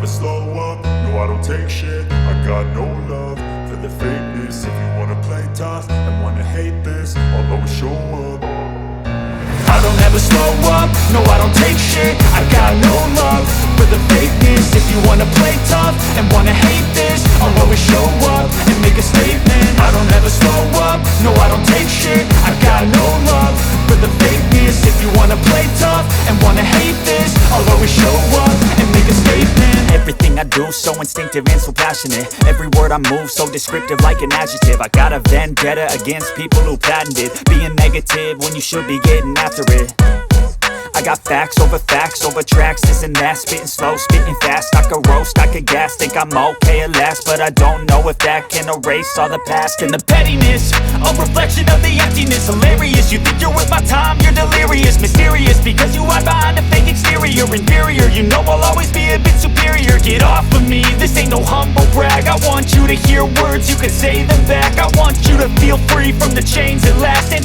slow up, no I don't take shit. I got no love for the fakeness. If you wanna play tough and wanna hate this, I'll always show up. I don't ever slow up, no I don't take shit. I got no love for the fakeness. If you wanna play tough and wanna hate this, I'll always show up and make a statement. I don't ever slow up, no I don't take shit. I got no love for the fakeness. If you wanna play tough and wanna hate this, I'll always show up and make a statement. Everything I do so instinctive and so passionate. Every word I move so descriptive like an adjective. I got a vendetta against people who patented being negative when you should be getting after it. I got facts over tracks, this and that. Spitting slow, spitting fast. I could roast, I could gas. Think I'm okay at last, but I don't know if that can erase all the past. And the pettiness, a reflection of the emptiness. Hilarious, you think you're worth my time, you're delirious. Mysterious, because you hide behind a fake exterior. Inferior, you know I'll always be a bit superior. Get off of me, this ain't no humble brag. I want you to hear words, you can say them back. I want you